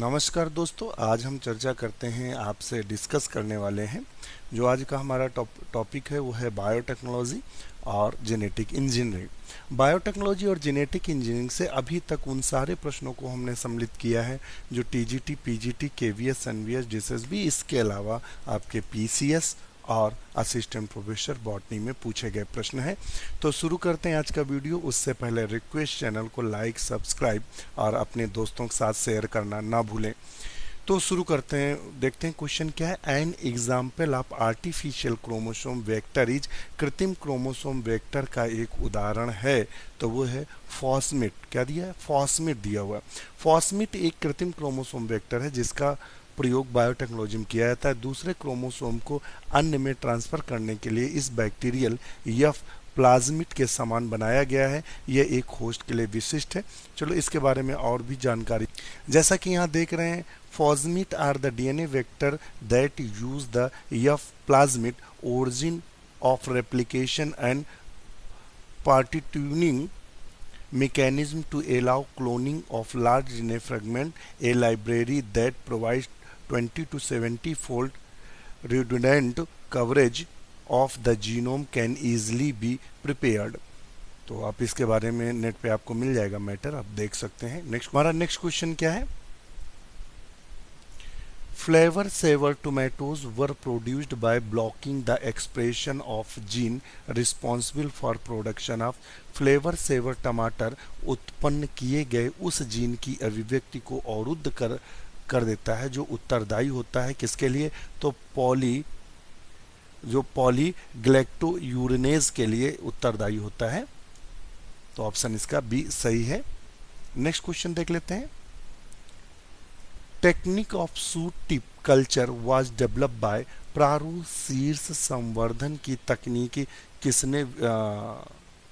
नमस्कार दोस्तों, आज हम चर्चा करते हैं, आपसे डिस्कस करने वाले हैं। जो आज का हमारा टॉपिक है वो है बायोटेक्नोलॉजी और जेनेटिक इंजीनियरिंग। बायोटेक्नोलॉजी और जेनेटिक इंजीनियरिंग से अभी तक उन सारे प्रश्नों को हमने सम्मिलित किया है जो टीजीटी, पीजीटी, केवीएस, एनवीएस, जेएसएसबी, इसके अलावा आपके पीसीएस और असिस्टेंट प्रोफेसर बॉटनी में पूछे गए प्रश्न हैं। तो शुरू करते हैं आज का वीडियो। उससे पहले रिक्वेस्ट, चैनल को लाइक, सब्सक्राइब और अपने दोस्तों के साथ शेयर करना ना भूलें। तो शुरू करते हैं, देखते हैं क्वेश्चन क्या है। An example of artificial chromosome vector is, कृत्रिम क्रोमोसोम वेक्टर का एक उदाहरण है तो वो है फॉस्मिट। क्या दिया है? फॉस्मिट दिया हुआ है। फॉस्मिट एक कृत्रिम क्रोमोसोम वेक्टर है जिसका प्रयोग बायोटेक्नोलॉजी में किया जाता है दूसरे क्रोमोसोम को अन्य में ट्रांसफर करने के लिए। इस बैक्टीरियल या प्लाज्मिड के समान बनाया गया है। यह एक होस्ट के लिए विशिष्ट है। चलो इसके बारे में और भी जानकारी, जैसा कि यहाँ देख रहे हैं, fosmid are the DNA vector that use the F plasmid origin of replication and partitioning mechanism to allow cloning of large DNA fragment. A library that provides 20 to 70 fold redundant coverage of the genome can easily be prepared. तो आप इसके बारे में net पे आपको मिल जाएगा matter, आप देख सकते हैं। हमारा नेक्स्ट क्वेश्चन क्या है? Flavor saver tomatoes were produced by blocking the expression of gene responsible for production of flavor saver टमाटर उत्पन्न किए गए उस जीन की अभिव्यक्ति को अवरुद्ध कर देता है जो उत्तरदायी होता है किसके लिए? तो पॉलीग्लैक्टोयूरिनेज के लिए उत्तरदायी होता है। तो ऑप्शन इसका बी सही है। नेक्स्ट क्वेश्चन देख लेते हैं। Technique of suit tip culture was develop by, प्रारूप शीर्ष संवर्धन की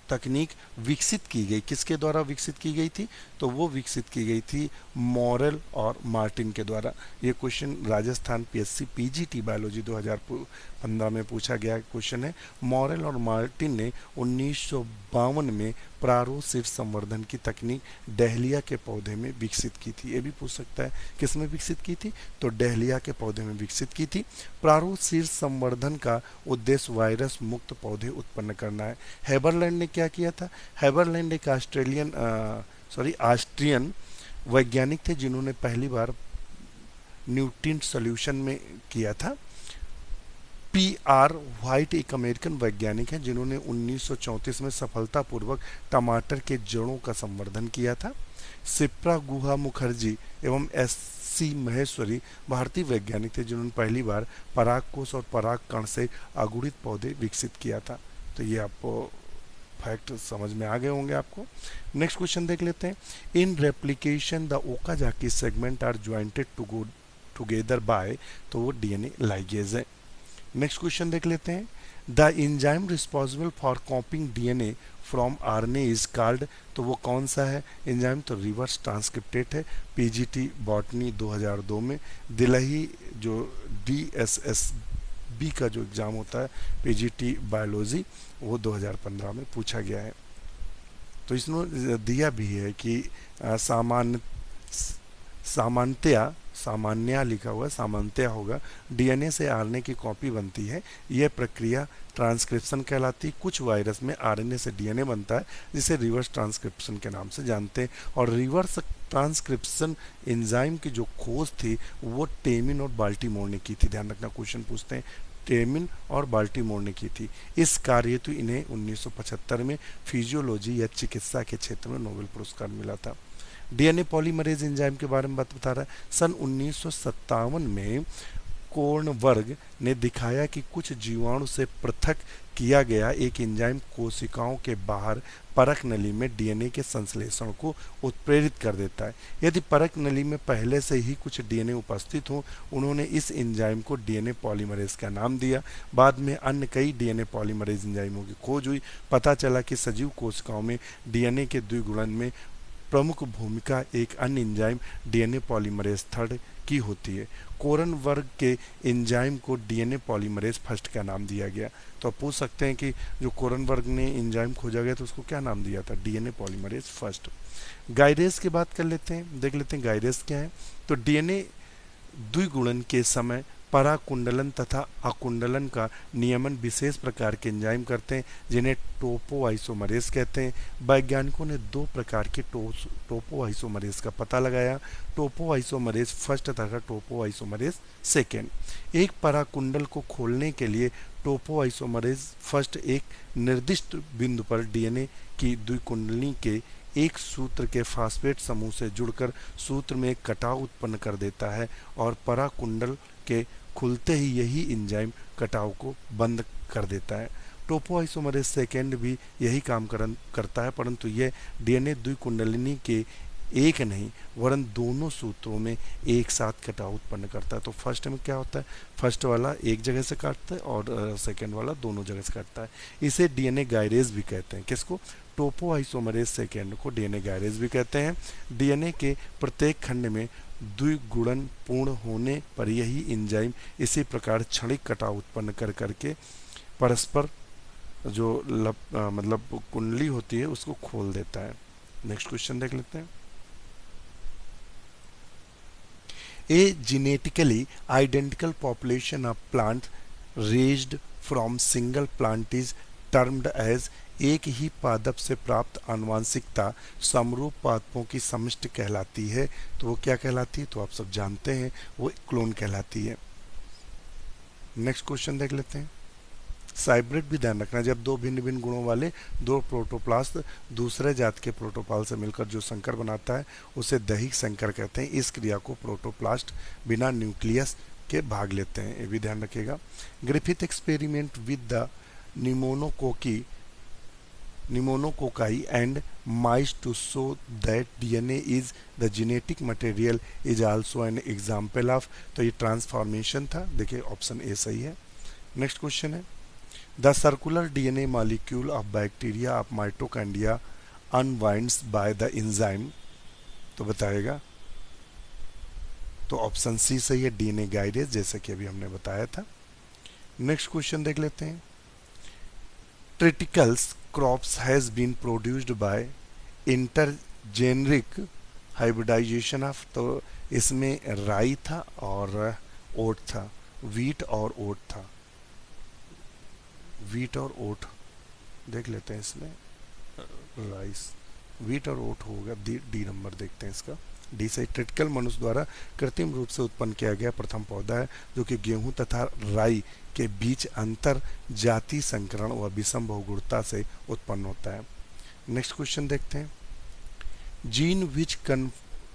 तकनीक विकसित की गई, किसके द्वारा विकसित की गई थी? तो वो विकसित की गई थी मॉरेल और मार्टिन के द्वारा। ये question Rajasthan PSC PGT biology 2015 में पूछा गया क्वेश्चन है। मॉरेल और मार्टिन ने 1952 में प्रारूप शीर्ष संवर्धन की तकनीक डहलिया के पौधे में विकसित की थी। ये भी पूछ सकता है किस में विकसित की थी? तो डहलिया के पौधे में विकसित की थी। प्रारूप शीर्ष संवर्धन का उद्देश्य वायरस मुक्त पौधे उत्पन्न करना है। हेबरलैंड ने क्या किया था? हेबरलैंड एक ऑस्ट्रियन वैज्ञानिक थे जिन्होंने पहली बार न्यूट्रिएंट सॉल्यूशन में किया था। पी.आर. व्हाइट एक अमेरिकन वैज्ञानिक हैं जिन्होंने 1934 में सफलतापूर्वक टमाटर के जड़ों का संवर्धन किया था। शिप्रा गुहा मुखर्जी एवं एस.सी. महेश्वरी भारतीय वैज्ञानिक थे जिन्होंने पहली बार परागकोश और परागकण से अंकुरित पौधे विकसित किया था। तो ये आपको फैक्ट समझ में आ गए होंगे आपको। नेक्स्ट क्वेश्चन देख लेते हैं। In replication the Okazaki segment are jointed together by, तो वो डीएनए लाइगेज है। नेक्स्ट क्वेश्चन देख लेते हैं। The enzyme responsible for copying DNA from RNA is called, तो वो कौन सा है एंजाइम? तो रिवर्स ट्रांसक्रिप्टेट है। पीजीटी बॉटनी 2002 में, दिल्ली जो डीएसएसबी का जो एग्जाम होता है पीजीटी बायोलॉजी, वो 2015 में पूछा गया है। तो इसमें दिया भी है कि सामान्य लिखा हुआ, सामान्यतया होगा, डीएनए से आरएनए की कॉपी बनती है। यह प्रक्रिया ट्रांसक्रिप्शन कहलाती है। कुछ वायरस में आरएनए से डीएनए बनता है जिसे रिवर्स ट्रांसक्रिप्शन के नाम से जानते हैं। और रिवर्स ट्रांसक्रिप्शन एंजाइम की जो खोज थी वो टेमिन और बाल्टीमोर ने की थी। ध्यान रखना, क्वेश्चन पूछते हैं, टेमिन और बाल्टीमोर ने की थी। इस कार्य हेतु इन्हें 1975 में फिजियोलॉजी या चिकित्सा के क्षेत्र में नोबेल पुरस्कार मिला था। डीएनए पॉलीमरेज एंजाइम के बारे में बता रहा है। सन 1957 में कोर्नबर्ग ने दिखाया कि कुछ जीवाणु से पृथक किया गया एक एंजाइम कोशिकाओं के बाहर परक नली में डीएनए के संश्लेषण को उत्प्रेरित कर देता है। यदि परक नली में पहले से ही कुछ डीएनए उपस्थित हो, उन्होंने इस एंजाइम को डीएनए पॉलीमरेज का नाम दिया। बाद में अन्य कई डीएनए पॉलीमरेज एंजाइमों की खोज हुई। पता चला कि सजीव कोशिकाओं में डीएनए के द्विगुणन में प्रमुख भूमिका एक अन्य एंजाइम डीएनए पॉलीमरेज थर्ड की होती है। कोरन वर्ग के एंजाइम को डीएनए पॉलीमरेज फर्स्ट का नाम दिया गया। तो आप पूछ सकते हैं कि जो कोरन वर्ग ने एंजाइम खोजा गया तो उसको क्या नाम दिया था? DNA polymerase first. गाइरेज की बात कर लेते हैं, देख लेते हैं गाइरेज क्या है। तो डीएनए द्विगुणन के समय पराकुंडलन तथा अकुंडलन का नियमन विशेष प्रकार के एंजाइम करते हैं जिन्हें टोपोआइसोमरेज कहते हैं। वैज्ञानिकों ने दो प्रकार के टोपोआइसोमरेज का पता लगाया, टोपोआइसोमरेज फर्स्ट तथा टोपोआइसोमरेज सेकेंड। एक पराकुंडल को खोलने के लिए टोपोआइसोमरेज फर्स्ट एक निर्दिष्ट बिंदु पर डीएनए की द्विकुंडली के एक सूत्र के फास्फेट समूह से जुड़कर सूत्र में एक कटाव उत्पन्न कर देता है और पराकुंडल के खुलते ही यही एंजाइम कटाव को बंद कर देता है। टोपोआइसोमरेज सेकेंड भी यही काम करता है, परंतु यह डीएनए द्विकुंडलिनी के एक नहीं वरन दोनों सूत्रों में एक साथ कटाव उत्पन्न करता है। तो फर्स्ट में क्या होता है, फर्स्ट वाला एक जगह से काटता है और सेकेंड वाला दोनों जगह से काटता है। इसे डीएनए गायरेज भी कहते हैं। किसको? टोपोआइसोमरेज सेकेंड को डीएनए गायरेज भी कहते हैं। डीएनए के प्रत्येक खंड में द्विगुणन पूर्ण होने पर यही एंजाइम इसी प्रकार क्षणिक कटाव उत्पन्न कर करके परस्पर जो मतलब कुंडली होती है उसको खोल देता है। नेक्स्ट क्वेश्चन देख लेते हैं। A genetically identical population of plant raised from single plant is termed as एक ही पादप से प्राप्त आनुवांशिकता समरूप पादपों की समष्टि कहलाती है। तो वो क्या कहलाती है? तो आप सब जानते हैं, वो क्लोन कहलाती है। नेक्स्ट क्वेश्चन देख लेते हैं। हाइब्रिड भी ध्यान रखना, जब दो भिन्न भिन्न गुणों वाले दो प्रोटोप्लास्ट दूसरे जात के प्रोटोपाल से मिलकर जो संकर बनाता है उसे दैहिक संकर कहते हैं। इस क्रिया को प्रोटोप्लास्ट बिना न्यूक्लियस के भाग लेते हैं, ये भी ध्यान रखिएगा। Griffith experiment with the pneumococci and mice to show that DNA is the genetic material is also an example of, तो ये ट्रांसफॉर्मेशन था। देखिए ऑप्शन ए सही है। नेक्स्ट क्वेश्चन है, the circular DNA molecule of bacteria of mitochondria unwinds by the enzyme, तो बताएगा। तो ऑप्शन सी सही है, डीएनए गाइडेज, जैसे कि अभी हमने बताया था। नेक्स्ट क्वेश्चन देख लेते हैं। Triticales crops has been produced by intergeneric hybridisation of, तो इसमें राई था और ओट था, वीट और ओट था। वीट और ओट देख लेते हैं, इसमें राइस, वीट और ओट होगा। डी नंबर देखते हैं इसका, डी से। ट्रिटिकल मनुष्य द्वारा कृत्रिम रूप से उत्पन्न किया गया प्रथम पौधा है जो कि गेहूं तथा राई के बीच अंतर जाति संकरण व विषम बहुगुणता से उत्पन्न होता है। नेक्स्ट क्वेश्चन देखते हैं। Gene which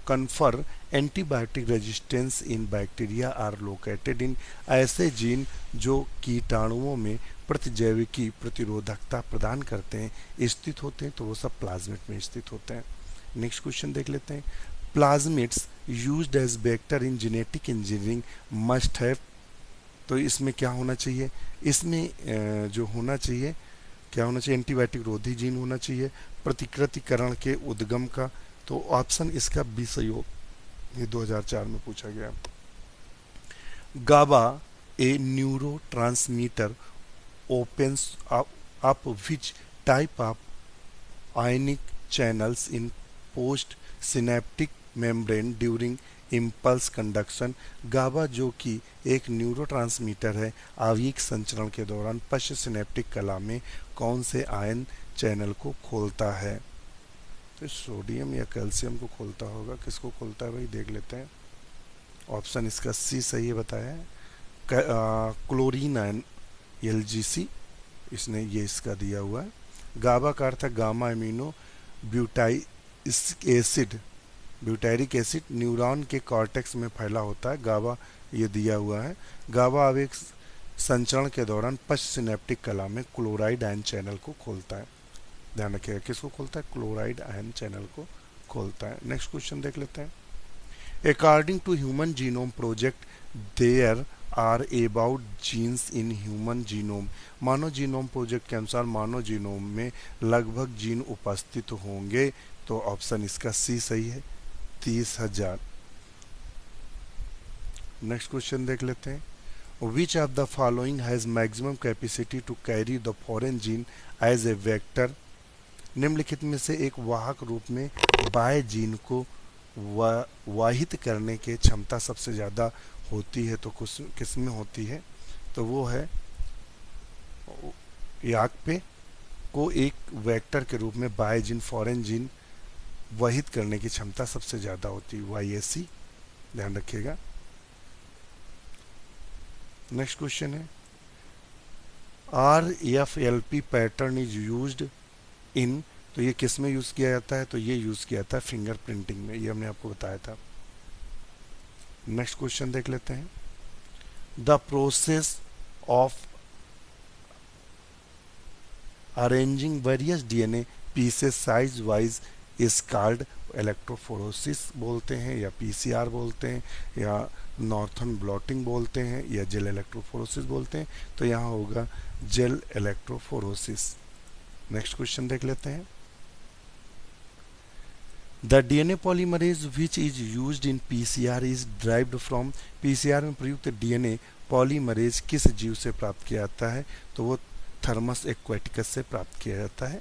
confer antibiotic resistance in bacteria are located in, ऐसे जीन जो कीटाणुओं में प्रतिजैविकी प्रतिरोधकता प्रदान करते हैं स्थित होते हैं, तो वो सब प्लाज्मिड में स्थित होते हैं। नेक्स्ट क्वेश्चन देख लेते हैं। Plasmids used as vector in genetic engineering must have, तो इसमें क्या होना चाहिए? इसमें जो होना चाहिए, क्या होना चाहिए? एंटीबायोटिक रोधी जीन होना चाहिए, प्रतिकृतिकरण के उद्गम का। तो ऑप्शन इसका बी सही हो, ये 2004 में पूछा गया। GABA a neurotransmitter opens up which type of ionic channels in post synaptic membrane during impulse conduction। गाबा जो कि एक न्यूरोट्रांसमीटर है, आवयिक संचरण के दौरान पश्च सिनेप्टिक कला में कौन से आयन चैनल को खोलता है? तो सोडियम या कैल्शियम को खोलता होगा। किसको खोलता है भाई, देख लेते हैं। ऑप्शन इसका सी सही है, बताया है। क्लोरीन आयन LGC, इसने ये इसका दिया हुआ है। गाबा का अर्थ है gamma amino butyric acid neuron के कॉर्टेक्स में फैला होता है। गाबा ये दिया हुआ है। गाबा आवेग संचरण के दौरान पश्च सिनेप्टिक कला में क्लोराइड आयन चैनल को खोलता है। ध्यान रखिएगा, किसको खोलता है? क्लोराइड आयन चैनल को खोलता है। नेक्स्ट क्वेश्चन देख लेते हैं। According to human genome project there are about genes in human genome, मानव जीनोम प्रोजेक्ट के अनुसार मानव जीनोम में लगभग जीन उपस्थित होंगे। तो ऑप्शन इसका सी सही है, 30,000। नेक्स्ट क्वेश्चन देख लेते हैं। Which of the following has maximum capacity to carry the foreign gene as a vector. निम्नलिखित में से एक वाहक रूप में बाह्य जीन को वाहित करने के क्षमता सबसे ज़्यादा होती है, तो किस में होती है, तो वो है याक पे को एक वेक्टर के रूप में बाह्य जीन फॉरेन जीन वहित करने की क्षमता सबसे ज़्यादा होती है, YAC, ध्यान रखिएगा। नेक्स्ट क्वेश्चन है RFLP pattern is used in, तो ये किस में यूज़ किया जाता है, तो ये यूज़ किया जाता है फिंगर प्रिंटिंग में, ये हमने आपको बताया था। नेक्स्ट क्वेश्चन देख लेते हैं। The process of arranging various DNA pieces size wise is called, electrophoresis बोलते हैं या PCR बोलते हैं या नॉर्थन ब्लॉटिंग बोलते हैं या जेल इलेक्ट्रोफोरेसिस बोलते हैं, तो यहाँ होगा जेल इलेक्ट्रोफोरेसिस। नेक्स्ट क्वेश्चन देख लेते हैं। The DNA polymerase which is used in PCR is derived from, PCR में प्रयुक्त DNA पॉलीमरेज किस जीव से प्राप्त किया जाता है, तो वो थर्मस एक्वेटिकस से प्राप्त किया जाता है।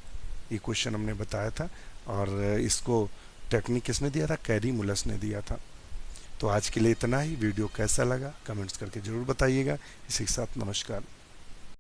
ये क्वेश्चन हमने बताया था और इसको टेक्निक किसने दिया था, कैरी मुलस ने दिया था। तो आज के लिए इतना ही। वीडियो कैसा लगा कमेंट्स करके ज़रूर बताइएगा। इसी के साथ नमस्कार।